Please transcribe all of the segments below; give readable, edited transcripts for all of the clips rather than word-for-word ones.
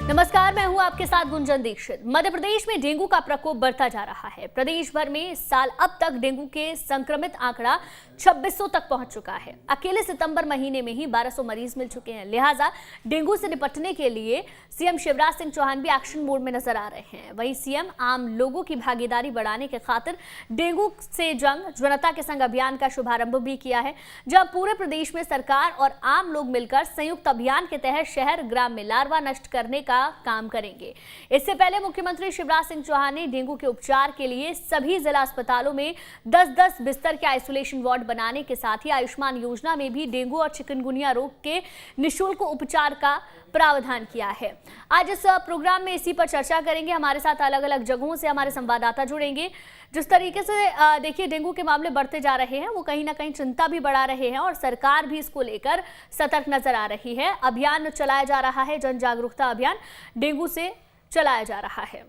नमस्कार, मैं हूं आपके साथ गुंजन दीक्षित। मध्य प्रदेश में डेंगू का प्रकोप बढ़ता जा रहा है। प्रदेश भर में इस साल अब तक डेंगू के संक्रमित आंकड़ा 2600 तक पहुंच चुका है। अकेले सितंबर महीने में ही 1200 मरीज मिल चुके हैं। लिहाजा डेंगू से निपटने के लिए सीएम शिवराज सिंह चौहान भी एक्शन मोड में नजर आ रहे हैं। वहीं सीएम आम लोगों की भागीदारी बढ़ाने के खातिर डेंगू से जंग जनता के संग अभियान का शुभारंभ भी किया है, जहां पूरे प्रदेश में सरकार और आम लोग मिलकर संयुक्त अभियान के तहत शहर ग्राम में लार्वा नष्ट करने का काम करेंगे। इससे पहले मुख्यमंत्री शिवराज सिंह चौहान ने डेंगू के उपचार के लिए सभी जिला अस्पतालों में 10-10 बिस्तर के आइसोलेशन वार्ड बनाने के साथ ही आयुष्मान योजना में भी डेंगू और चिकनगुनिया रोग के निःशुल्क उपचार का प्रावधान किया है। आज इस प्रोग्राम में इसी पर चर्चा करेंगे। हमारे साथ अलग अलग जगहों से हमारे संवाददाता जुड़ेंगे। जिस तरीके से देखिए डेंगू के मामले बढ़ते जा रहे हैं, वो कहीं ना कहीं चिंता भी बढ़ा रहे हैं और सरकार भी इसको लेकर सतर्क नजर आ रही है। अभियान चलाया जा रहा है, जन जागरूकता अभियान डेंगू से चलाया जा रहा है।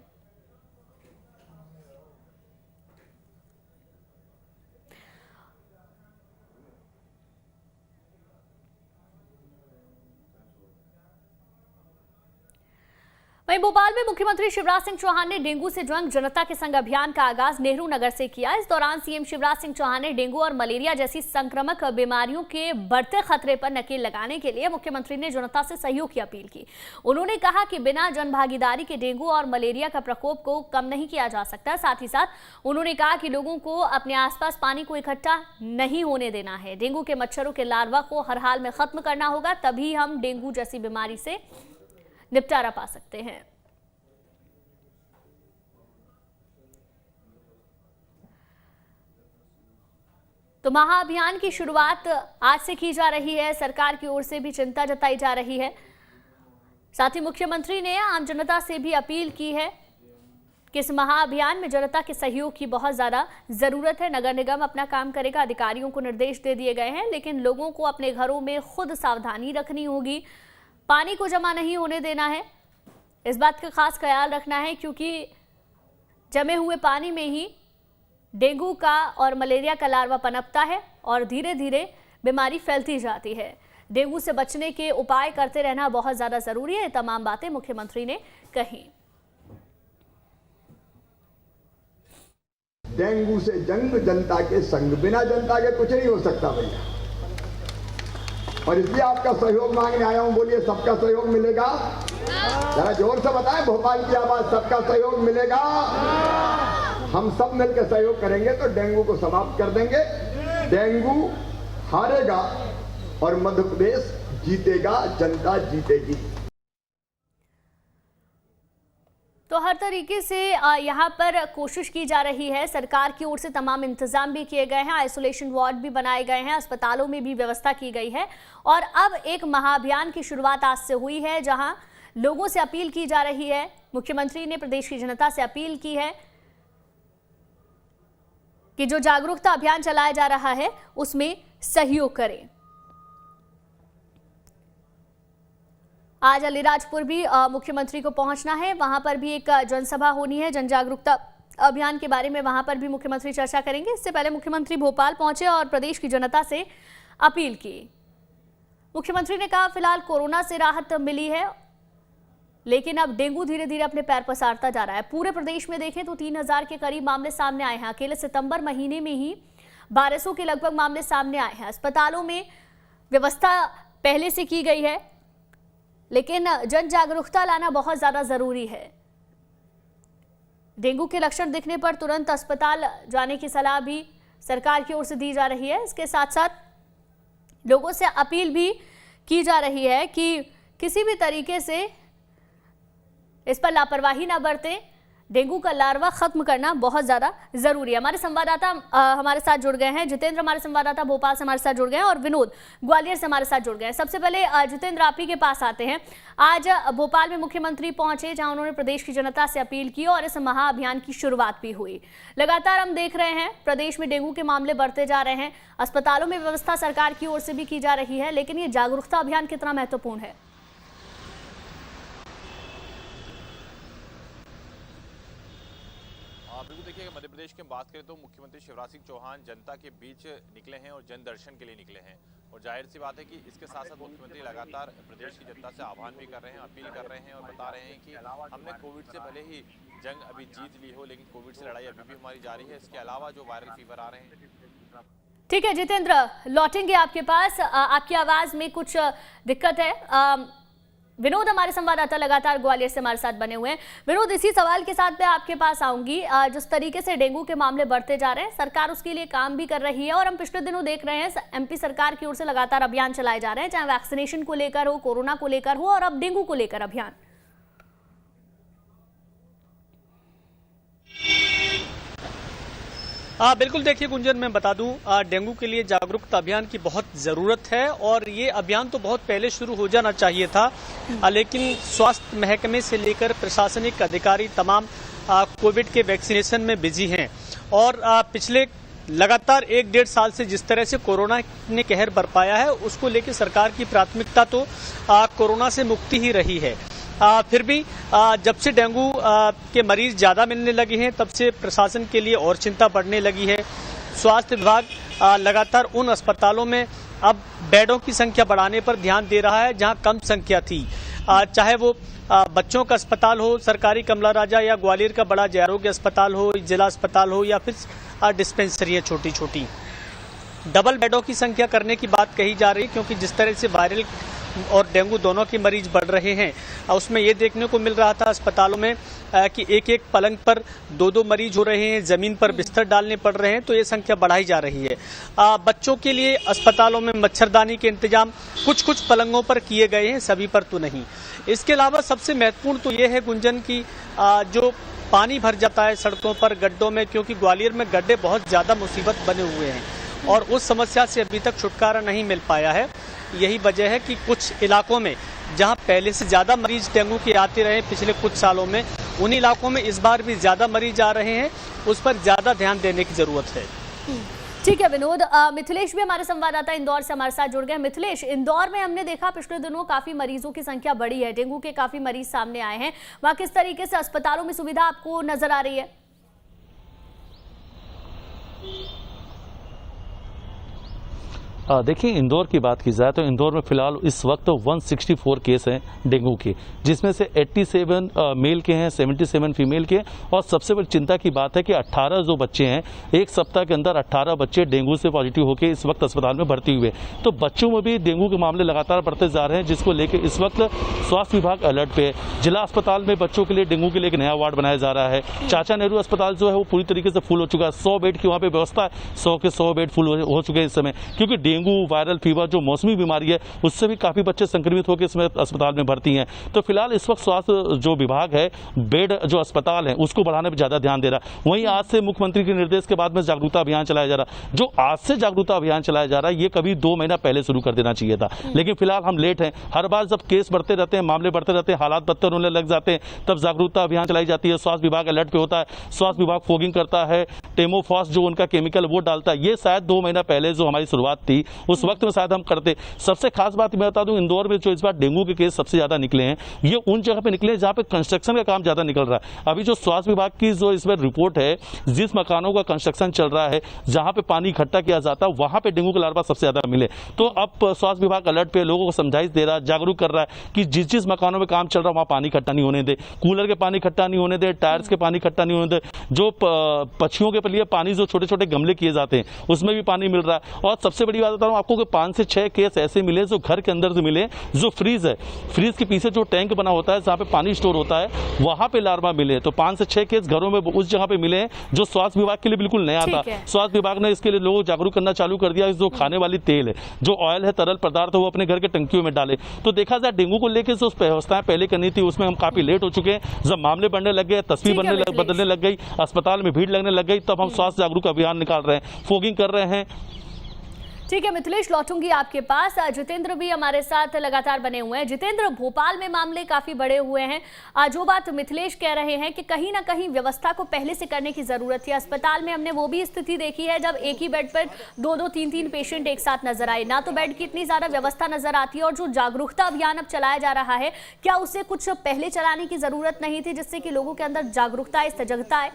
वहीं भोपाल में मुख्यमंत्री शिवराज सिंह चौहान ने डेंगू से जंग जनता के संग अभियान का आगाज नेहरू नगर से किया। इस दौरान सीएम शिवराज सिंह चौहान ने डेंगू और मलेरिया जैसी संक्रामक बीमारियों के बढ़ते खतरे पर नकेल लगाने के लिए मुख्यमंत्री ने जनता से सहयोग की अपील की। उन्होंने कहा कि बिना जन भागीदारी के डेंगू और मलेरिया का प्रकोप को कम नहीं किया जा सकता। साथ ही साथ उन्होंने कहा कि लोगों को अपने आसपास पानी को इकट्ठा नहीं होने देना है। डेंगू के मच्छरों के लार्वा को हर हाल में खत्म करना होगा, तभी हम डेंगू जैसी बीमारी से निपटारा पा सकते हैं। तो महाअभियान की शुरुआत आज से की जा रही है। सरकार की ओर से भी चिंता जताई जा रही है। साथ ही मुख्यमंत्री ने आम जनता से भी अपील की है कि इस महाअभियान में जनता के सहयोग की बहुत ज्यादा जरूरत है। नगर निगम अपना काम करेगा, अधिकारियों को निर्देश दे दिए गए हैं, लेकिन लोगों को अपने घरों में खुद सावधानी रखनी होगी। पानी को जमा नहीं होने देना है, इस बात का खास ख्याल रखना है, क्योंकि जमे हुए पानी में ही डेंगू का और मलेरिया का लार्वा पनपता है और धीरे धीरे बीमारी फैलती जाती है। डेंगू से बचने के उपाय करते रहना बहुत ज्यादा जरूरी है। तमाम बातें मुख्यमंत्री ने कही। डेंगू से जंग जनता के संग, बिना जनता के कुछ नहीं हो सकता भैया, और इसलिए आपका सहयोग मांगने आया हूं। बोलिए, सबका सहयोग मिलेगा? जरा जोर से बताएं, भोपाल की आवाज, सबका सहयोग मिलेगा? हम सब मिलकर सहयोग करेंगे तो डेंगू को समाप्त कर देंगे। डेंगू हारेगा और मध्य प्रदेश जीतेगा, जनता जीतेगी। तो हर तरीके से यहाँ पर कोशिश की जा रही है। सरकार की ओर से तमाम इंतजाम भी किए गए हैं, आइसोलेशन वार्ड भी बनाए गए हैं, अस्पतालों में भी व्यवस्था की गई है। और अब एक महाअभियान की शुरुआत आज से हुई है, जहां लोगों से अपील की जा रही है। मुख्यमंत्री ने प्रदेश की जनता से अपील की है कि जो जागरूकता अभियान चलाया जा रहा है उसमें सहयोग करें। आज अलीराजपुर भी मुख्यमंत्री को पहुंचना है, वहां पर भी एक जनसभा होनी है। जन जागरूकता अभियान के बारे में वहां पर भी मुख्यमंत्री चर्चा करेंगे। इससे पहले मुख्यमंत्री भोपाल पहुंचे और प्रदेश की जनता से अपील की। मुख्यमंत्री ने कहा, फिलहाल कोरोना से राहत मिली है, लेकिन अब डेंगू धीरे धीरे अपने पैर पसारता जा रहा है। पूरे प्रदेश में देखें तो 3000 के करीब मामले सामने आए हैं। अकेले सितंबर महीने में ही 1200 के लगभग मामले सामने आए हैं। अस्पतालों में व्यवस्था पहले से की गई है, लेकिन जन जागरूकता लाना बहुत ज्यादा जरूरी है। डेंगू के लक्षण दिखने पर तुरंत अस्पताल जाने की सलाह भी सरकार की ओर से दी जा रही है। इसके साथ साथ लोगों से अपील भी की जा रही है कि किसी भी तरीके से इस पर लापरवाही ना बरतें। डेंगू का लार्वा खत्म करना बहुत ज्यादा जरूरी है। हमारे संवाददाता हमारे साथ जुड़ गए हैं। जितेंद्र हमारे संवाददाता भोपाल से हमारे साथ जुड़ गए हैं और विनोद ग्वालियर से हमारे साथ जुड़ गए हैं। सबसे पहले जितेंद्र, आप ही के पास आते हैं। आज भोपाल में मुख्यमंत्री पहुंचे, जहां उन्होंने प्रदेश की जनता से अपील की और इस महाअभियान की शुरुआत भी हुई। लगातार हम देख रहे हैं प्रदेश में डेंगू के मामले बढ़ते जा रहे हैं। अस्पतालों में व्यवस्था सरकार की ओर से भी की जा रही है, लेकिन ये जागरूकता अभियान कितना महत्वपूर्ण है? बिल्कुल, देखिए मध्य प्रदेश की बात करें तो मुख्यमंत्री शिवराज सिंह चौहान जनता के बीच निकले हैं और जन दर्शन के लिए निकले हैं। और जाहिर सी बात है कि इसके साथ साथ मुख्यमंत्री लगातार प्रदेश की जनता से आह्वान भी कर रहे हैं, अपील कर रहे हैं और बता रहे हैं कि हमने कोविड से भले ही जंग अभी जीत ली हो, लेकिन कोविड से लड़ाई अभी भी हमारी जारी है। इसके अलावा जो वायरल फीवर आ रहे हैं। ठीक है जितेंद्र, लौटेंगे आपके पास। आपकी आवाज में कुछ दिक्कत है। विनोद हमारे संवाददाता लगातार ग्वालियर से हमारे साथ बने हुए हैं। विनोद, इसी सवाल के साथ मैं आपके पास आऊंगी। जिस तरीके से डेंगू के मामले बढ़ते जा रहे हैं, सरकार उसके लिए काम भी कर रही है और हम पिछले दिनों देख रहे हैं एमपी सरकार की ओर से लगातार अभियान चलाए जा रहे हैं, चाहे वैक्सीनेशन को लेकर हो, कोरोना को लेकर हो और अब डेंगू को लेकर अभियान। बिल्कुल, देखिए गुंजन, मैं बता दूं, डेंगू के लिए जागरूकता अभियान की बहुत जरूरत है और ये अभियान तो बहुत पहले शुरू हो जाना चाहिए था, लेकिन स्वास्थ्य महकमे से लेकर प्रशासनिक अधिकारी तमाम कोविड के वैक्सीनेशन में बिजी हैं और पिछले लगातार 1-1.5 साल से जिस तरह से कोरोना ने कहर बरपाया है, उसको लेकर सरकार की प्राथमिकता तो कोरोना से मुक्ति ही रही है। फिर भी जब से डेंगू के मरीज ज्यादा मिलने लगे हैं, तब से प्रशासन के लिए और चिंता बढ़ने लगी है। स्वास्थ्य विभाग लगातार उन अस्पतालों में अब बेडों की संख्या बढ़ाने पर ध्यान दे रहा है जहां कम संख्या थी, चाहे वो बच्चों का अस्पताल हो, सरकारी कमला राजा, या ग्वालियर का बड़ा जय आरोग्य अस्पताल हो, जिला अस्पताल हो, या फिर डिस्पेंसरियां छोटी छोटी। डबल बेडों की संख्या करने की बात कही जा रही, क्योंकि जिस तरह से वायरल और डेंगू दोनों के मरीज बढ़ रहे हैं, उसमें ये देखने को मिल रहा था अस्पतालों में कि एक पलंग पर 2 मरीज हो रहे हैं, जमीन पर बिस्तर डालने पड़ रहे हैं, तो ये संख्या बढ़ाई जा रही है। बच्चों के लिए अस्पतालों में मच्छरदानी के इंतजाम कुछ पलंगों पर किए गए हैं, सभी पर तो नहीं। इसके अलावा सबसे महत्वपूर्ण तो ये है गुंजन की जो पानी भर जाता है सड़कों पर, गड्ढों में, क्योंकि ग्वालियर में गड्ढे बहुत ज्यादा मुसीबत बने हुए हैं और उस समस्या से अभी तक छुटकारा नहीं मिल पाया है। यही वजह है कि कुछ इलाकों में जहां पहले से ज्यादा मरीज डेंगू के आते रहे पिछले कुछ सालों में, उन इलाकों में इस बार भी ज्यादा मरीज आ रहे हैं, उस पर ज्यादा ध्यान देने की जरूरत है। ठीक है विनोद। मिथिलेश भी हमारे संवाददाता इंदौर से हमारे साथ जुड़ गए। मिथिलेश, इंदौर में हमने देखा पिछले दिनों काफी मरीजों की संख्या बढ़ी है, डेंगू के काफी मरीज सामने आए हैं, वहां किस तरीके से अस्पतालों में सुविधा आपको नजर आ रही है? देखिए, इंदौर की बात की जाए तो इंदौर में फिलहाल इस वक्त 164 केस हैं डेंगू के, जिसमें से 87 मेल के हैं, 77 फीमेल के, और सबसे बड़ी चिंता की बात है कि 18 जो बच्चे हैं, एक सप्ताह के अंदर 18 बच्चे डेंगू से पॉजिटिव होकर इस वक्त अस्पताल में भर्ती हुए। तो बच्चों में भी डेंगू के मामले लगातार बढ़ते जा रहे हैं, जिसको लेकर इस वक्त स्वास्थ्य विभाग अलर्ट पे है। जिला अस्पताल में बच्चों के लिए डेंगू के लिए एक नया वार्ड बनाया जा रहा है। चाचा नेहरू अस्पताल जो है वो पूरी तरीके से फुल हो चुका है, 100 बेड की वहाँ पे व्यवस्था है, 100 के 100 बेड फुल हो चुके हैं इस समय, क्योंकि डेंगू, वायरल फीवर जो मौसमी बीमारी है, उससे भी काफी बच्चे संक्रमित होकर इसमें अस्पताल में भर्ती हैं। तो फिलहाल इस वक्त स्वास्थ्य जो विभाग है, बेड जो अस्पताल है उसको बढ़ाने पर ज्यादा ध्यान दे रहा है। वहीं आज से मुख्यमंत्री के निर्देश के बाद में जागरूकता अभियान चलाया जा रहा है। जो आज से जागरूकता अभियान चलाया जा रहा है, ये कभी 2 महीना पहले शुरू कर देना चाहिए था, लेकिन फिलहाल हम लेट हैं। हर बार जब केस बढ़ते रहते हैं, मामले बढ़ते रहते हैं, हालात बदतर होने लग जाते हैं, तब जागरूकता अभियान चलाई जाती है। स्वास्थ्य विभाग अलर्ट पे होता है, स्वास्थ्य विभाग फोगिंग करता है, टेमोफॉस जो उनका केमिकल वो डालता है। ये शायद 2 महीना पहले जो हमारी शुरुआत थी, उस वक्त में शायद हम करते। सबसे खास बात मैं बता दूं, इंदौर में जो इस बार डेंगू के केस सबसे ज्यादा निकले हैं, ये उन जगह पे निकले हैं जहां पे कंस्ट्रक्शन का काम ज्यादा निकल रहा है। अभी जो स्वास्थ्य विभाग की जो इसमें रिपोर्ट है, जिस मकानों का कंस्ट्रक्शन चल रहा है, जहां पे पानी इकट्ठा किया जाता है, वहां पे डेंगू के लार्वा सबसे ज्यादा मिले। तो अब स्वास्थ्य विभाग अलर्ट पे, लोगों को समझाइश दे रहा है, जागरूक कर रहा है कि जिस जिस मकानों में काम चल रहा है वहां पानी इकट्ठा नहीं होने दे, कूलर के पानी इकट्ठा नहीं होने दे, टायर्स के पानी इकट्ठा नहीं होने दे, जो पक्षियों के लिए पानी जो छोटे छोटे गमले किए जाते हैं उसमें भी पानी मिल रहा है। और सबसे बड़ी बात बता रहा हूं आपको कि 5 से 6 केस ऐसे मिले जो घर के अंदर से मिले, जो फ्रीज है, फ्रीज के पीछे जो टैंक बना होता है जहां पे पानी स्टोर होता है, वहां पे लार्वा मिले। तो 5 से 6 केस घरों में उस जगह पे मिले हैं, जो स्वास्थ्य विभाग के लिए बिल्कुल नया था। स्वास्थ्य विभाग ने इसके लिए लोगों को जागरूक करना चालू कर दिया। जो खाने वाली तेल है, जो ऑयल है, तरल पदार्थ है, वो अपने घर के टंकियों में डाले। तो देखा जाए डेंगू को लेकर जो व्यवस्थाएं पहले करनी थी, उसमें हम काफी लेट हो चुके हैं। जब मामले बढ़ने लग गए, तस्वीर बदलने लग गई, अस्पताल में भीड़ लगने लग गई, तब हम स्वास्थ्य जागरूक अभियान निकाल रहे हैं, फोगिंग कर रहे हैं। ठीक है मिथिलेश, लौटूंगी आपके पास। जितेंद्र भी हमारे साथ लगातार बने हुए हैं। जितेंद्र, भोपाल में मामले काफी बड़े हुए हैं। जो बात मिथिलेश कह रहे हैं कि कहीं ना कहीं व्यवस्था को पहले से करने की जरूरत थी। अस्पताल में हमने वो भी स्थिति देखी है जब एक ही बेड पर 2-2, 3-3 पेशेंट एक साथ नजर आए, ना तो बेड की इतनी ज्यादा व्यवस्था नजर आती है। और जो जागरूकता अभियान अब चलाया जा रहा है, क्या उसे कुछ पहले चलाने की जरूरत नहीं थी, जिससे कि लोगों के अंदर जागरूकता आए, सजगता आए?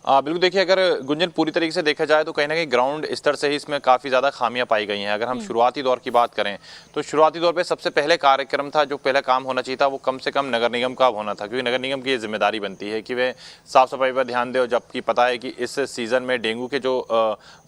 बिल्कुल, देखिए अगर गुंजन पूरी तरीके से देखा जाए तो कहीं ना कहीं ग्राउंड स्तर से ही इसमें काफ़ी ज़्यादा खामियां पाई गई हैं। अगर हम शुरुआती दौर की बात करें तो शुरुआती दौर पे सबसे पहले कार्यक्रम था, जो पहला काम होना चाहिए था वो कम से कम नगर निगम का होना था, क्योंकि नगर निगम की ये जिम्मेदारी बनती है कि वे साफ़ सफाई पर ध्यान दे। और जबकि पता है कि इस सीज़न में डेंगू के जो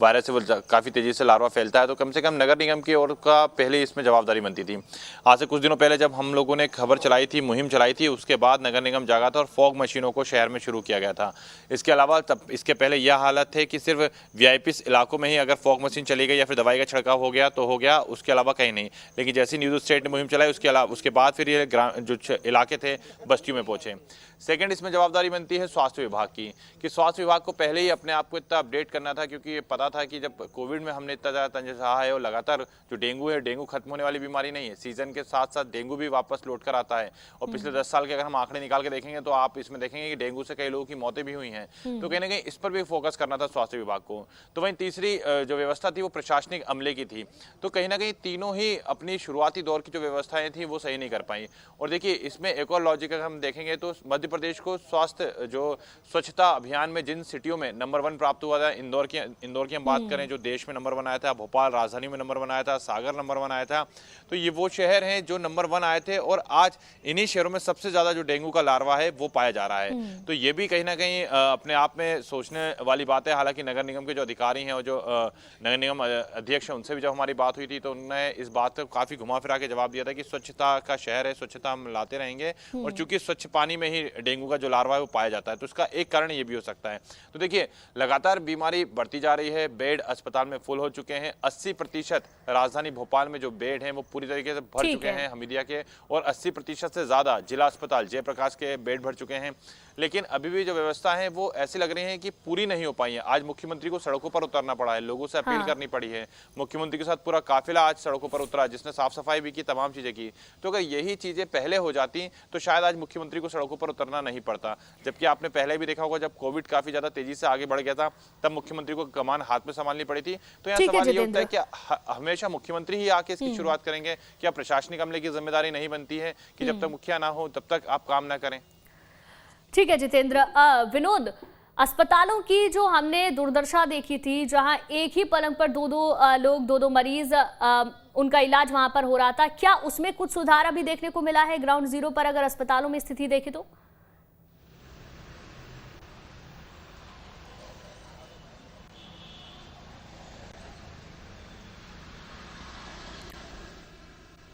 वायरस है वो काफ़ी तेज़ी से लार्वा फैलता है, तो कम से कम नगर निगम की ओर का पहले इसमें जवाबदारी बनती थी। आज से कुछ दिनों पहले जब हम लोगों ने खबर चलाई थी, मुहिम चलाई थी, उसके बाद नगर निगम जागा था और फॉग मशीनों को शहर में शुरू किया गया था। इसके अलावा तब इसके पहले यह हालत है कि सिर्फ वीआईपी इलाकों में ही अगर फॉग मशीन चली गई या फिर दवाई का छिड़काव हो गया तो हो गया, उसके अलावा कहीं नहीं। लेकिन जैसे न्यूज़ स्टेट ने मुहिम चलाई उसके बाद फिर ये जो इलाके थे बस्तियों में पहुंचे। सेकंड इसमें जवाबदारी बनती है स्वास्थ्य विभाग की, कि स्वास्थ्य विभाग को पहले ही अपने आप को इतना अपडेट करना था, क्योंकि ये पता था कि जब कोविड में हमने इतना ज़्यादा तंज सहा है और लगातार जो डेंगू है, डेंगू खत्म होने वाली बीमारी नहीं है। सीजन के साथ साथ डेंगू भी वापस लौट कर आता है और पिछले 10 साल के अगर हम आंकड़े निकाल के देखेंगे तो आप इसमें देखेंगे कि डेंगू से कई लोगों की मौतें भी हुई हैं। तो कहीं ना कहीं इस पर भी फोकस करना था स्वास्थ्य विभाग को। तो वहीं तीसरी जो व्यवस्था थी वो प्रशासनिक अमले की थी। तो कहीं ना कहीं तीनों ही अपनी शुरुआती दौर की जो व्यवस्थाएं थी वो सही नहीं कर पाई। और देखिए इसमें एक और लॉजिक अगर हम देखेंगे तो मध्य प्रदेश को जो स्वच्छता अभियान में जिन सिटियों में नंबर 1 प्राप्त हुआ था, इंदौर की हम बात करें जो देश में नंबर 1 आया था, भोपाल राजधानी में नंबर 1 आया था, सागर नंबर 1 आया था, तो ये वो शहर हैं जो नंबर 1 आए थे। और आज इन्हीं शहरों में सबसे ज्यादा जो डेंगू का लार्वा है वो पाया जा रहा है। तो ये भी कहीं ना कहीं अपने आप में सोचने वाली बात है। हालांकि नगर निगम के जो अधिकारी हैं और जो नगर निगम अध्यक्ष हैं उनसे भी जब हमारी बात हुई थी तो उन्होंने इस बात को काफी घुमा फिरा के जवाब दिया था कि स्वच्छता का शहर है, स्वच्छता हम लाते रहेंगे, और चूंकि स्वच्छ पानी में ही डेंगू का जो लार्वा है वो पाया जाता है, तो इसका एक कारण ये भी हो सकता है। तो देखिए लगातार बीमारी बढ़ती जा रही है, बेड अस्पताल में फुल हो चुके हैं। 80% राजधानी भोपाल में जो बेड हैं वो पूरी तरीके से भर चुके हैं हमीदिया के, और 80% से ज्यादा जिला अस्पताल जयप्रकाश के बेड भर चुके हैं। लेकिन अभी भी जो व्यवस्था है वो ऐसी लग रही है कि पूरी नहीं हो पाई है। आज मुख्यमंत्री को सड़कों पर उतरना पड़ा है, लोगों से अपील करनी पड़ी है। मुख्यमंत्री के साथ पूरा काफिला आज सड़कों पर उतरा, जिसने साफ सफाई भी की, तमाम चीजें की। तो अगर यही चीजें पहले हो जाती तो शायद आज मुख्यमंत्री को सड़कों पर उतरना नहीं पड़ता। जबकि आपने पहले भी देखा होगा जब कोविड काफी ज्यादा तेजी से आगे बढ़ गया था तब मुख्यमंत्री को कमान हाथ में संभालनी पड़ी थी। तो यहाँ सवाल ये उठता है कि हमेशा मुख्यमंत्री ही आके इसकी शुरुआत करेंगे? क्या प्रशासनिक अमले की जिम्मेदारी नहीं बनती है कि जब तक मुखिया ना हो तब तक आप काम ना करें? ठीक है जितेंद्र। विनोद, अस्पतालों की जो हमने दुर्दशा देखी थी, जहां एक ही पलंग पर दो मरीज उनका इलाज वहां पर हो रहा था, क्या उसमें कुछ सुधार अभी देखने को मिला है ग्राउंड जीरो पर अगर अस्पतालों में स्थिति देखें तो?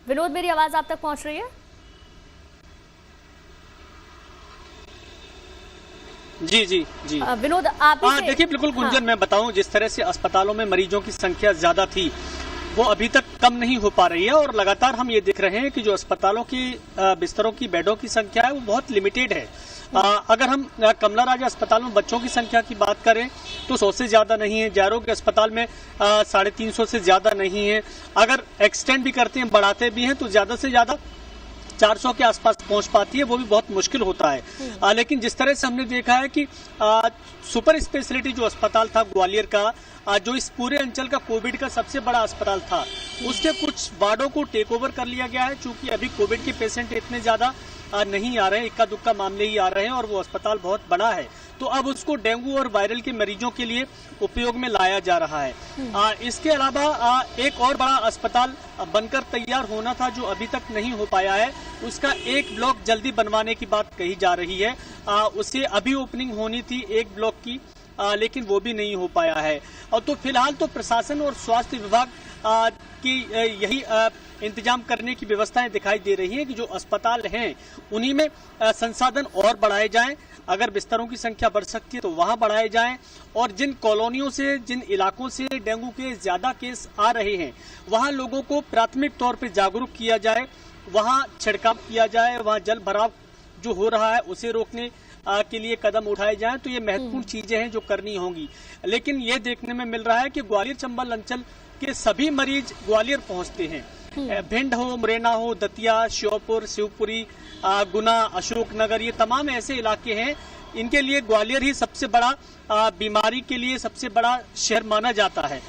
विनोद, मेरी आवाज आप तक पहुंच रही है? जी विनोद, आप देखिए बिल्कुल गुंजन, मैं बताऊं जिस तरह से अस्पतालों में मरीजों की संख्या ज्यादा थी वो अभी तक कम नहीं हो पा रही है, और लगातार हम ये देख रहे हैं कि जो अस्पतालों की बिस्तरों की बेडों की संख्या है वो बहुत लिमिटेड है। अगर हम कमला राजा अस्पताल में बच्चों की संख्या की बात करें तो 100 से ज्यादा नहीं है, जयरोग के अस्पताल में 350 से ज्यादा नहीं है। अगर एक्सटेंड भी करते हैं, बढ़ाते भी हैं तो ज्यादा से ज्यादा 400 के आसपास पहुंच पाती है, वो भी बहुत मुश्किल होता है। लेकिन जिस तरह से हमने देखा है कि सुपर स्पेशलिटी जो अस्पताल था ग्वालियर का, जो इस पूरे अंचल का कोविड का सबसे बड़ा अस्पताल था, उसके कुछ वार्डों को टेक ओवर कर लिया गया है। चूंकि अभी कोविड के पेशेंट इतने ज्यादा नहीं आ रहे हैं, इक्का दुक्का मामले ही आ रहे हैं, और वो अस्पताल बहुत बड़ा है, तो अब उसको डेंगू और वायरल के मरीजों के लिए उपयोग में लाया जा रहा है। इसके अलावा एक और बड़ा अस्पताल बनकर तैयार होना था जो अभी तक नहीं हो पाया है, उसका एक ब्लॉक जल्दी बनवाने की बात कही जा रही है। उसे अभी ओपनिंग होनी थी एक ब्लॉक की, लेकिन वो भी नहीं हो पाया है। और तो फिलहाल तो प्रशासन और स्वास्थ्य विभाग की यही इंतजाम करने की व्यवस्थाएं दिखाई दे रही है कि जो अस्पताल हैं उन्हीं में संसाधन और बढ़ाए जाएं। अगर बिस्तरों की संख्या बढ़ सकती है तो वहां बढ़ाए जाएं, और जिन कॉलोनियों से, जिन इलाकों से डेंगू के ज्यादा केस आ रहे हैं वहां लोगों को प्राथमिक तौर पर जागरूक किया जाए, वहां छिड़काव किया जाए, वहां जल भराव जो हो रहा है उसे रोकने के लिए कदम उठाए जाएं। तो ये महत्वपूर्ण चीजें हैं जो करनी होंगी। लेकिन ये देखने में मिल रहा है कि ग्वालियर चंबल अंचल के सभी मरीज ग्वालियर पहुंचते हैं। भिंड हो, मुरैना हो, दतिया, श्योपुर, शिवपुरी, गुना, अशोकनगर, ये तमाम ऐसे इलाके हैं, इनके लिए ग्वालियर ही सबसे बड़ा बीमारी के लिए सबसे बड़ा शहर माना जाता है।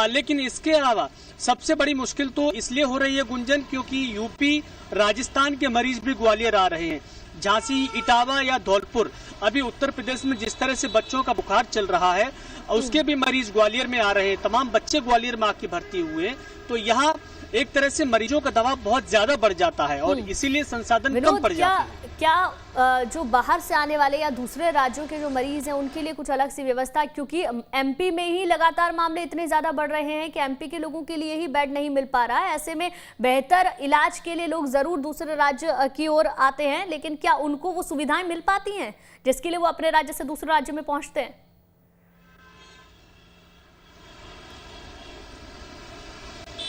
लेकिन इसके अलावा सबसे बड़ी मुश्किल तो इसलिए हो रही है गुंजन, क्योंकि यूपी, राजस्थान के मरीज भी ग्वालियर आ रहे हैं। झांसी, इटावा या धौलपुर, अभी उत्तर प्रदेश में जिस तरह से बच्चों का बुखार चल रहा है उसके भी मरीज ग्वालियर में आ रहे हैं। तमाम बच्चे ग्वालियर में आके भर्ती हुए, तो यहाँ एक तरह से मरीजों का दबाव बहुत ज्यादा बढ़ जाता है और इसीलिए संसाधन कम पड़ जाते हैं। क्या जो बाहर से आने वाले या दूसरे राज्यों के जो मरीज हैं उनके लिए कुछ अलग सी व्यवस्था, क्योंकि एमपी में ही लगातार मामले इतने ज्यादा बढ़ रहे हैं कि एमपी के लोगों के लिए ही बेड नहीं मिल पा रहा है। ऐसे में बेहतर इलाज के लिए लोग जरूर दूसरे राज्य की ओर आते हैं, लेकिन क्या उनको वो सुविधाएं मिल पाती हैं जिसके लिए वो अपने राज्य से दूसरे राज्य में पहुंचते हैं?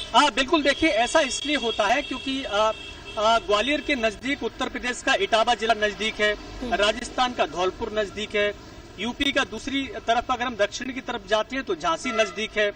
हाँ बिल्कुल, देखिए ऐसा इसलिए होता है क्योंकि ग्वालियर के नजदीक उत्तर प्रदेश का इटावा जिला नजदीक है, राजस्थान का धौलपुर नजदीक है, यूपी का दूसरी तरफ अगर हम दक्षिण की तरफ जाते हैं तो झांसी नजदीक है,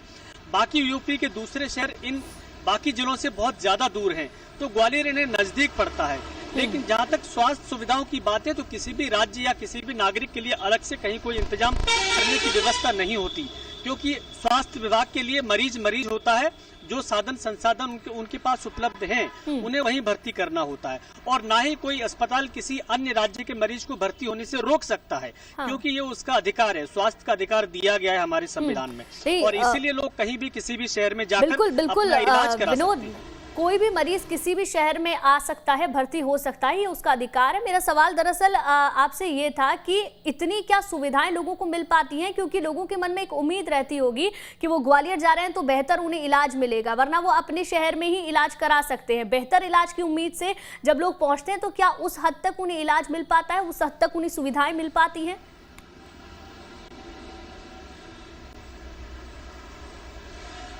बाकी यूपी के दूसरे शहर इन बाकी जिलों से बहुत ज्यादा दूर हैं, तो ग्वालियर इन्हें नजदीक पड़ता है। लेकिन जहां तक स्वास्थ्य सुविधाओं की बात है तो किसी भी राज्य या किसी भी नागरिक के लिए अलग से कहीं कोई इंतजाम करने की व्यवस्था नहीं होती, क्योंकि स्वास्थ्य विभाग के लिए मरीज होता है, जो साधन संसाधन उनके पास उपलब्ध हैं उन्हें वहीं भर्ती करना होता है, और ना ही कोई अस्पताल किसी अन्य राज्य के मरीज को भर्ती होने से रोक सकता है। हाँ। क्योंकि ये उसका अधिकार है, स्वास्थ्य का अधिकार दिया गया है हमारे संविधान में, और इसीलिए लोग कहीं भी किसी भी शहर में जाकर अपना इलाज करा सकते हैं। कोई भी मरीज किसी भी शहर में आ सकता है, भर्ती हो सकता है, ये उसका अधिकार है। मेरा सवाल दरअसल आपसे ये था कि इतनी क्या सुविधाएं लोगों को मिल पाती हैं, क्योंकि लोगों के मन में एक उम्मीद रहती होगी कि वो ग्वालियर जा रहे हैं तो बेहतर उन्हें इलाज मिलेगा, वरना वो अपने शहर में ही इलाज करा सकते हैं। बेहतर इलाज की उम्मीद से जब लोग पहुंचते हैं तो क्या उस हद तक उन्हें इलाज मिल पाता है, उस हद तक उन्हें सुविधाएं मिल पाती हैं?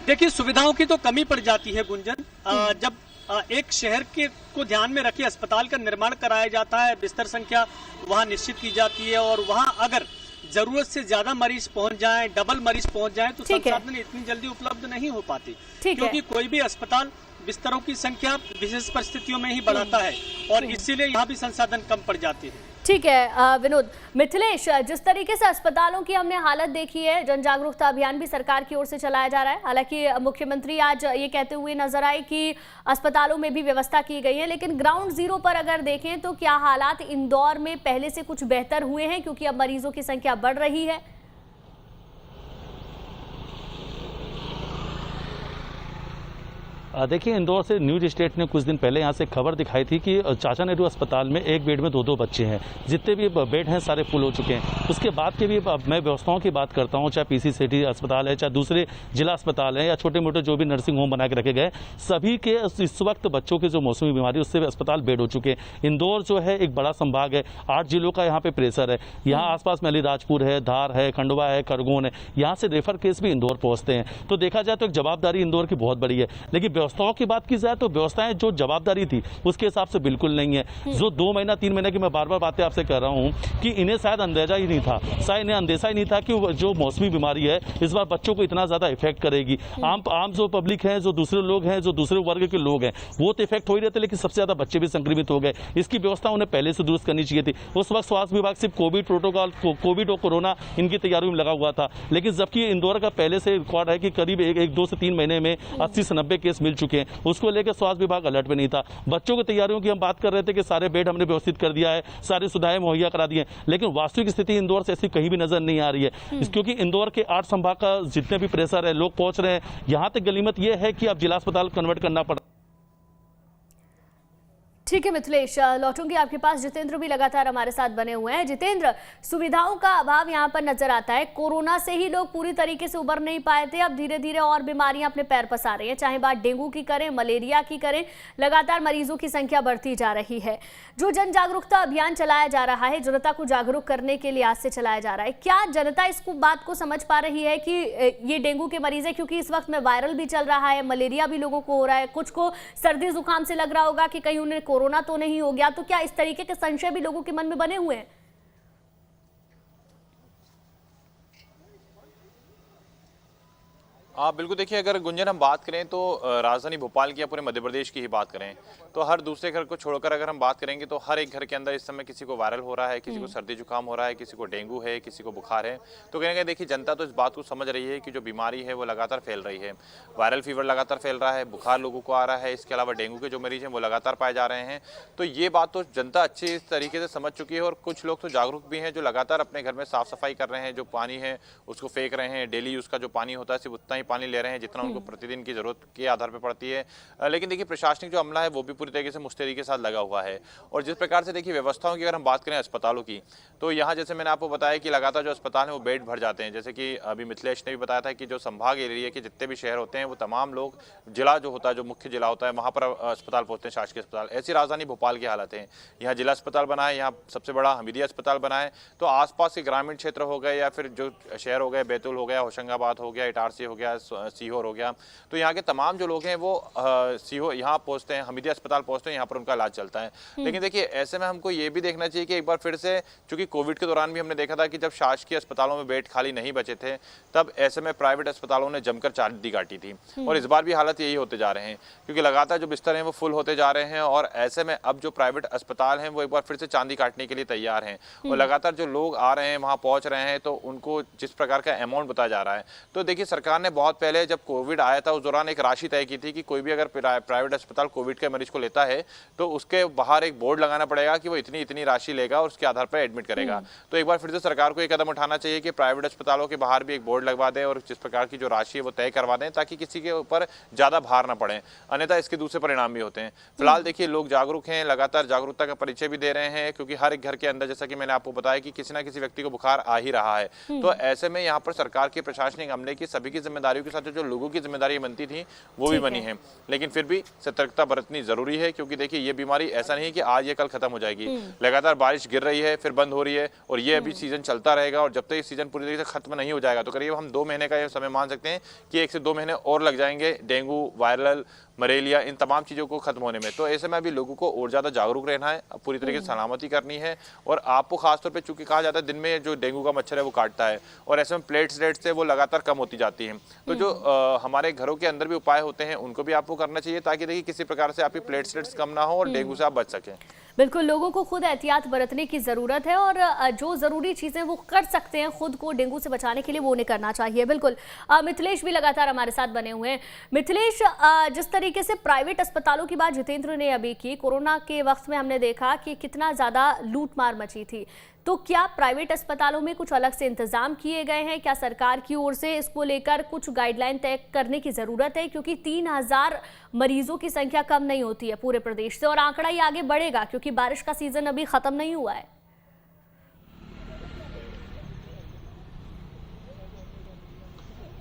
देखिए, सुविधाओं की तो कमी पड़ जाती है गुंजन। जब एक शहर को ध्यान में रखे अस्पताल का निर्माण कराया जाता है, बिस्तर संख्या वहां निश्चित की जाती है, और वहां अगर जरूरत से ज्यादा मरीज पहुंच जाएं, डबल मरीज पहुंच जाएं, तो संसाधन इतनी जल्दी उपलब्ध नहीं हो पाती, क्योंकि कोई भी अस्पताल बिस्तरों की संख्या विशेष परिस्थितियों में ही बढ़ाता है, और इसीलिए यहाँ भी संसाधन कम पड़ जाते हैं। ठीक है विनोद। मिथिलेश, जिस तरीके से अस्पतालों की हमने हालत देखी है, जन जागरूकता अभियान भी सरकार की ओर से चलाया जा रहा है। हालांकि मुख्यमंत्री आज ये कहते हुए नजर आए कि अस्पतालों में भी व्यवस्था की गई है, लेकिन ग्राउंड जीरो पर अगर देखें तो क्या हालात इंदौर में पहले से कुछ बेहतर हुए हैं, क्योंकि अब मरीजों की संख्या बढ़ रही है? देखिए, इंदौर से न्यूज स्टेट ने कुछ दिन पहले यहाँ से खबर दिखाई थी कि चाचा नेहरू अस्पताल में एक बेड में 2-2 बच्चे हैं, जितने भी बेड हैं सारे फुल हो चुके हैं। उसके बाद के भी मैं व्यवस्थाओं की बात करता हूँ, चाहे पीसी सिटी अस्पताल है, चाहे दूसरे जिला अस्पताल है, या छोटे मोटे जो भी नर्सिंग होम बना के रखे गए, सभी के इस वक्त बच्चों की जो मौसमी बीमारी उससे अस्पताल बेड हो चुके हैं। इंदौर जो है एक बड़ा संभाग है, 8 जिलों का यहाँ पे प्रेशर है। यहाँ आसपास में अलीराजपुर है, धार है, खंडवा है, खरगोन है, यहाँ से रेफर केस भी इंदौर पहुँचते हैं। तो देखा जाए तो एक जवाबदारी इंदौर की बहुत बड़ी है, लेकिन व्यवस्थाओं की बात की जाए तो व्यवस्थाएं जो जवाबदारी थी उसके हिसाब से बिल्कुल नहीं है। जो 2 महीना 3 महीने की मैं बार बार बातें आपसे कर रहा हूं कि इन्हें शायद अंदेशा ही नहीं था, शायद इन्हें अंदेशा ही नहीं था कि जो मौसमी बीमारी है इस बार बच्चों को इतना ज्यादा इफेक्ट करेगी। आम जो पब्लिक है, जो दूसरे लोग हैं, जो दूसरे वर्ग के लोग हैं, वो तो इफेक्ट हो ही रहते, लेकिन सबसे ज्यादा बच्चे भी संक्रमित हो गए। इसकी व्यवस्था उन्हें पहले से दुरुस्त करनी चाहिए थी। उस वक्त स्वास्थ्य विभाग सिर्फ कोविड प्रोटोकॉल, कोविड और कोरोना इनकी तैयारियों में लगा हुआ था, लेकिन जबकि इंदौर का पहले से रिकॉर्ड है कि करीब 2 से 3 महीने में 80 से 90 केस मिल चुके हैं, उसको लेकर स्वास्थ्य विभाग अलर्ट पे नहीं था। बच्चों की तैयारियों की हम बात कर रहे थे कि सारे बेड हमने व्यवस्थित कर दिया है, सारी सुविधाएं मुहैया करा दी हैं, लेकिन वास्तविक स्थिति इंदौर से ऐसी कहीं भी नजर नहीं आ रही है। क्योंकि इंदौर के 8 संभाग का जितने भी प्रेशर है, लोग पहुंच रहे हैं, यहां तक गलीमत यह है कि अब जिला अस्पताल कन्वर्ट करना पड़ा। ठीक है मिथिलेश, लौटूंगी आपके पास। जितेंद्र भी लगातार हमारे साथ बने हुए हैं। जितेंद्र, सुविधाओं का अभाव यहाँ पर नजर आता है। कोरोना से ही लोग पूरी तरीके से उबर नहीं पाए थे, अब धीरे धीरे और बीमारियां अपने पैर पसार रही हैं, चाहे बात डेंगू की करें, मलेरिया की करें, लगातार मरीजों की संख्या बढ़ती जा रही है। जो जन जागरूकता अभियान चलाया जा रहा है, जनता को जागरूक करने के लिए आज से चलाया जा रहा है, क्या जनता इस बात को समझ पा रही है कि ये डेंगू के मरीज है? क्योंकि इस वक्त में वायरल भी चल रहा है, मलेरिया भी लोगों को हो रहा है, कुछ को सर्दी जुकाम से लग रहा होगा कि कहीं उन्हें कोरोना तो नहीं हो गया। तो क्या इस तरीके के संशय भी लोगों के मन में बने हुए हैं? आप बिल्कुल देखिए, अगर गुंजन हम बात करें तो राजधानी भोपाल की या पूरे मध्य प्रदेश की ही बात करें तो हर दूसरे घर को छोड़कर अगर हम बात करेंगे तो हर एक घर के अंदर इस समय किसी को वायरल हो रहा है, किसी को सर्दी जुकाम हो रहा है, किसी को डेंगू है, किसी को बुखार है। तो कहीं ना कहीं देखिए जनता तो इस बात को समझ रही है कि जो बीमारी है वो लगातार फैल रही है। वायरल फीवर लगातार फैल रहा है, बुखार लोगों को आ रहा है, इसके अलावा डेंगू के जो मरीज हैं वो लगातार पाए जा रहे हैं। तो ये बात तो जनता अच्छी तरीके से समझ चुकी है और कुछ लोग तो जागरूक भी हैं जो लगातार अपने घर में साफ सफाई कर रहे हैं, जो पानी है उसको फेंक रहे हैं, डेली यूज का जो पानी होता है सिर्फ उतना ही पानी ले रहे हैं जितना उनको प्रतिदिन की जरूरत के आधार पर पड़ती है। लेकिन देखिए प्रशासनिक जो अमला है वो भी पूरी तरीके से मुस्तैदी के साथ लगा हुआ है। और जिस प्रकार से देखिए व्यवस्थाओं की अगर हम बात करें अस्पतालों की, तो यहाँ जैसे मैंने आपको बताया कि लगातार जो अस्पताल है वो बेड भर जाते हैं। जैसे कि अभी मिथिलेश ने भी बताया था कि जो संभाग एरिया के जितने भी शहर होते हैं वो तमाम लोग जिला जो होता है, जो मुख्य जिला होता है वहाँ पर अस्पताल पहुँचते हैं, शासकीय अस्पताल। ऐसी राजधानी भोपाल की हालत है। यहाँ जिला अस्पताल बना है, यहाँ सबसे बड़ा हमीदिया अस्पताल बना है, तो आसपास के ग्रामीण क्षेत्र हो गए या फिर जो शहर हो गए, बैतूल हो गया, होशंगाबाद हो गया, इटारसी हो गया, सीहोर हो गया, तो यहाँ के तमाम जो लोग हैं वो सीहोर यहाँ पहुँचते हैं, हमीदिया अस्पताल पहुँचते हैं, यहाँ पर उनका इलाज चलता है। लेकिन देखिए ऐसे में हमको ये भी देखना चाहिए कि एक बार फिर से, चूंकि कोविड के दौरान भी हमने देखा था कि जब शासकीय अस्पतालों में बेड खाली नहीं बचे थे तब ऐसे में प्राइवेट अस्पतालों ने जमकर चांदी काटी थी। और इस बार भी हालत यही होते जा रहे हैं क्योंकि लगातार जो बिस्तर हैं वो फुल होते जा रहे हैं और ऐसे में अब जो प्राइवेट अस्पताल हैं वो एक बार फिर से चांदी काटने के लिए तैयार हैं। और लगातार जो लोग आ रहे हैं वहाँ पहुँच रहे हैं तो उनको जिस प्रकार का अमाउंट बताया जा रहा है, तो देखिए सरकार ने बहुत पहले जब कोविड आया था उस दौरान एक राशि तय की थी कि कोई भी अगर प्राइवेट अस्पताल कोविड के मरीज को लेता है तो उसके बाहर एक बोर्ड लगाना पड़ेगा कि वो इतनी इतनी राशि लेगा और उसके आधार पर एडमिट करेगा। तो एक बार फिर से सरकार को एक कदम उठाना चाहिए कि प्राइवेट अस्पतालों के बाहर भी एक बोर्ड लगवा दें और जिस प्रकार की जो राशि है वो तय करवा दें ताकि किसी के ऊपर ज्यादा भार ना पड़े, अन्यथा इसके दूसरे परिणाम भी होते हैं। फिलहाल देखिए लोग जागरूक हैं, लगातार जागरूकता का परिचय भी दे रहे हैं क्योंकि हर एक घर के अंदर, जैसा कि मैंने आपको बताया, कि किसी ना किसी व्यक्ति को बुखार आ ही रहा है। तो ऐसे में यहाँ पर सरकार के प्रशासनिक अमले की सभी की जिम्मेदारियों के साथ जो लोगों की जिम्मेदारी बनती थी वो भी बनी है, लेकिन फिर भी सतर्कता बरतनी जरूरी है क्योंकि देखिए ये बीमारी ऐसा नहीं है कि आज ये कल खत्म हो जाएगी। लगातार बारिश गिर रही है फिर बंद हो रही है और ये अभी सीजन चलता रहेगा और जब तक ये सीजन पूरी तरीके से खत्म नहीं हो जाएगा तो करीब हम 2 महीने का ये समय मान सकते हैं कि 1 से 2 महीने और लग जाएंगे डेंगू, वायरल, मलेरिया, इन तमाम चीजों को खत्म होने में। तो ऐसे में अभी लोगों को और ज्यादा जागरूक रहना है, पूरी तरीके से सलामती करनी है और आपको खासतौर पे चूंकि कहा जाता है दिन में जो डेंगू का मच्छर है वो काटता है और ऐसे में प्लेट्स रेट से वो लगातार कम होती जाती है। तो जो हमारे घरों के अंदर भी उपाय होते हैं उनको भी आपको करना चाहिए ताकि देखिए किसी प्रकार से आपकी प्लेट्स रेट्स कम ना हो और डेंगू से आप बच सकें। बिल्कुल, लोगों को खुद एहतियात बरतने की ज़रूरत है और जो ज़रूरी चीज़ें वो कर सकते हैं खुद को डेंगू से बचाने के लिए वो उन्हें करना चाहिए। बिल्कुल, मिथिलेश भी लगातार हमारे साथ बने हुए हैं। मिथिलेश, जिस तरीके से प्राइवेट अस्पतालों की बात जितेंद्र ने अभी की, कोरोना के वक्त में हमने देखा कि कितना ज़्यादा लूटमार मची थी, तो क्या प्राइवेट अस्पतालों में कुछ अलग से इंतजाम किए गए हैं? क्या सरकार की ओर से इसको लेकर कुछ गाइडलाइन तय करने की ज़रूरत है? क्योंकि 3000 मरीजों की संख्या कम नहीं होती है पूरे प्रदेश से और आंकड़ा ये आगे बढ़ेगा क्योंकि बारिश का सीजन अभी खत्म नहीं हुआ है।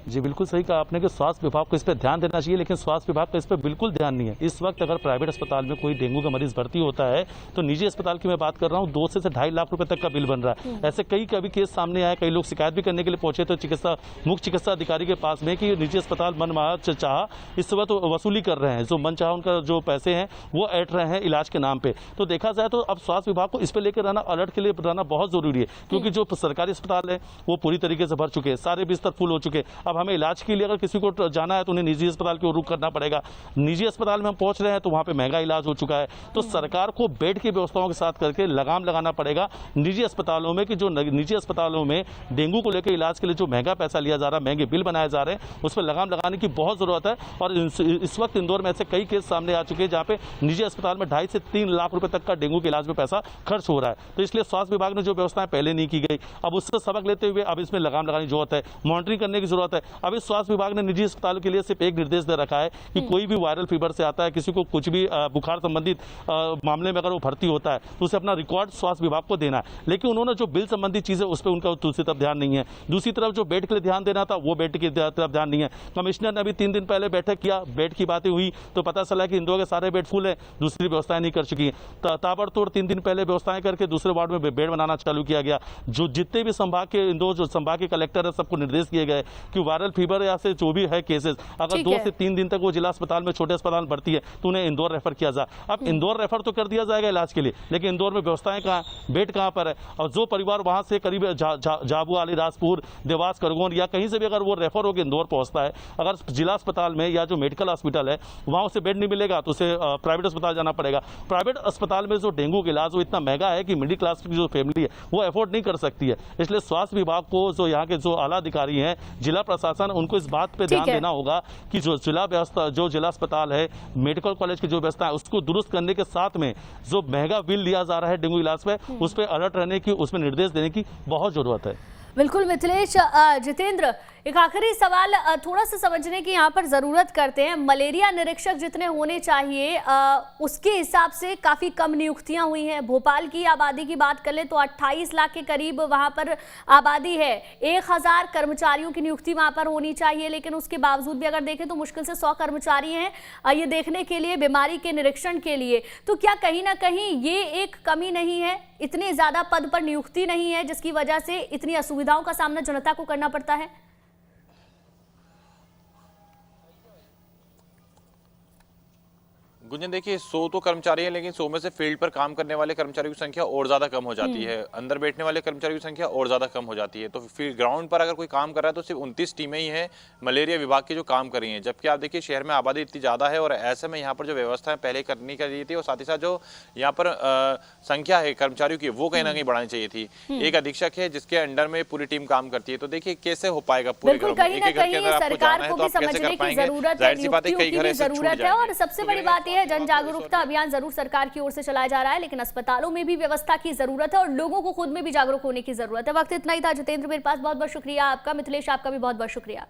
जी बिल्कुल सही कहा आपने कि स्वास्थ्य विभाग को इस पर ध्यान देना चाहिए, लेकिन स्वास्थ्य विभाग का इस पर बिल्कुल ध्यान नहीं है। इस वक्त अगर प्राइवेट अस्पताल में कोई डेंगू का मरीज भर्ती होता है तो निजी अस्पताल की मैं बात कर रहा हूँ 2 से 2.5 लाख रुपए तक का बिल बन रहा है। ऐसे कई केस सामने आए, कई लोग शिकायत भी करने के लिए पहुंचे तो मुख्य चिकित्सा अधिकारी के पास में कि निजी अस्पताल मन चाह इस वक्त वसूली कर रहे हैं, जो मन चाह उनका जो पैसे हैं वो ऐंठ रहे हैं इलाज के नाम पे। तो देखा जाए तो अब स्वास्थ्य विभाग को इस पर लेकर रहना, अलर्ट के लिए रहना बहुत जरूरी है क्योंकि जो सरकारी अस्पताल है वो पूरी तरीके से भर चुके हैं, सारे बिस्तर फुल हो चुके हैं। अब हमें इलाज के लिए अगर किसी को जाना है तो उन्हें निजी अस्पताल की ओर रुख करना पड़ेगा। निजी अस्पताल में हम पहुंच रहे हैं तो वहां पे महंगा इलाज हो चुका है। तो सरकार को बेड की व्यवस्थाओं के साथ करके लगाम लगाना पड़ेगा निजी अस्पतालों में कि जो निजी अस्पतालों में डेंगू को लेकर इलाज के लिए जो महंगा पैसा लिया जा रहा है, महंगे बिल बनाए जा रहे हैं, उस पर लगाम लगाने की बहुत जरूरत है। और इस वक्त इंदौर में ऐसे कई केस सामने आ चुके हैं जहां पे निजी अस्पताल में 2.5 से 3 लाख रुपए तक का डेंगू के इलाज में पैसा खर्च हो रहा है। तो इसलिए स्वास्थ्य विभाग ने जो व्यवस्थाएं पहले नहीं की गई, अब उससे सबक लेते हुए अब इसमें लगाम लगाने की जरूरत है, मॉनिटरिंग करने की जरूरत है। अब इस स्वास्थ्य विभाग ने निजी अस्पतालों के लिए सिर्फ एक निर्देश दे रखा है कि कोई भी वायरल फीवर से आता है, किसी को कुछ भी बुखार संबंधित मामले में अगर वो भर्ती होता है तो उसे अपना रिकॉर्ड स्वास्थ्य विभाग को देना है। लेकिन उन्होंने जो बिल संबंधी चीजें उस पर उनका दूसरी तरफ ध्यान नहीं है। दूसरी तरफ जो बेड के लिए ध्यान देना था वो बेड की तरफ ध्यान नहीं है। कमिश्नर ने अभी 3 दिन पहले बैठक किया, बेड की बातें हुई तो पता चला कि इंदौर के सारे बेड फुल है, दूसरी व्यवस्थाएं नहीं कर चुकी है। ताबड़तोड़ 3 दिन पहले व्यवस्थाएं करके दूसरे वार्ड में बेड बनाना चालू किया गया। जो जितने भी संभाग के इंदौर जो संभाग के कलेक्टर है सबको निर्देश दिए गए कि वायरल फीवर या से जो भी है केसेस, अगर ठीक 2 है। से 3 दिन तक वो जिला अस्पताल में, छोटे अस्पताल में भर्ती है तो उन्हें इंदौर रेफर किया जाए। अब इंदौर रेफर तो कर दिया जाएगा इलाज के लिए, लेकिन इंदौर में व्यवस्थाएं कहाँ, बेड कहाँ पर है? और जो परिवार वहां से करीब झाबुआ, अलीराजपुर, देवास, खरगोन या कहीं से भी अगर वो रेफर होकर इंदौर पहुंचता है, अगर जिला अस्पताल में या जो मेडिकल हॉस्पिटल है वहां उसे बेड नहीं मिलेगा तो उसे प्राइवेट अस्पताल जाना पड़ेगा। प्राइवेट अस्पताल में जो डेंगू का इलाज वो इतना महंगा है कि मिडिल क्लास की जो फैमिली है वो अफोर्ड नहीं कर सकती है। इसलिए स्वास्थ्य विभाग को, जो यहाँ के जो आला अधिकारी हैं, जिला प्रशासन, उनको इस बात पे ध्यान देना होगा कि जो जिला व्यवस्था, जो जिला अस्पताल है, मेडिकल कॉलेज की जो व्यवस्था है उसको दुरुस्त करने के साथ में जो महंगा बिल लिया जा रहा है डेंगू इलाज पे, उस पर अलर्ट रहने की, उसमें निर्देश देने की बहुत जरूरत है। बिल्कुल मिथिलेश। जितेंद्र, एक आखिरी सवाल थोड़ा सा समझने की यहाँ पर जरूरत करते हैं। मलेरिया निरीक्षक जितने होने चाहिए उसके हिसाब से काफी कम नियुक्तियां हुई हैं। भोपाल की आबादी की बात कर ले तो 28 लाख के करीब वहां पर आबादी है। 1000 कर्मचारियों की नियुक्ति वहां पर होनी चाहिए, लेकिन उसके बावजूद भी अगर देखें तो मुश्किल से 100 कर्मचारी हैं ये देखने के लिए, बीमारी के निरीक्षण के लिए। तो क्या कहीं ना कहीं ये एक कमी नहीं है, इतने ज्यादा पद पर नियुक्ति नहीं है जिसकी वजह से इतनी असुविधाओं का सामना जनता को करना पड़ता है? गुंजन, देखिए 100 तो कर्मचारी हैं, लेकिन 100 में से फील्ड पर काम करने वाले कर्मचारियों की संख्या और ज्यादा कम हो जाती है, अंदर बैठने वाले कर्मचारियों की संख्या और ज्यादा कम हो जाती है। तो फील्ड ग्राउंड पर अगर कोई काम कर रहा है तो सिर्फ 29 टीमें ही हैं मलेरिया विभाग की जो काम कर रही हैं, जबकि आप देखिए शहर में आबादी इतनी ज्यादा है और ऐसे में यहाँ पर जो व्यवस्थाएं पहले करनी चाहिए थी और साथ ही साथ जो यहाँ पर संख्या है कर्मचारियों की वो कहीं ना कहीं बढ़ानी चाहिए थी। एक अधीक्षक है जिसके अंडर में पूरी टीम काम करती है, तो देखिए कैसे हो पाएगा पूरे घर में? एक एक घर के अंदर आपको जाना है तो आप कैसे कर पाएंगे? जाहिर सी बात है कई घर ऐसे छूट जाएंगे। और सबसे बड़ी बात यह है, जन जागरूकता अभियान जरूर सरकार की ओर से चलाया जा रहा है, लेकिन अस्पतालों में भी व्यवस्था की जरूरत है और लोगों को खुद में भी जागरूक होने की जरूरत है। वक्त इतना ही था जितेंद्र, मेरे पास बहुत बहुत शुक्रिया आपका। मिथिलेश, आपका भी बहुत बहुत शुक्रिया।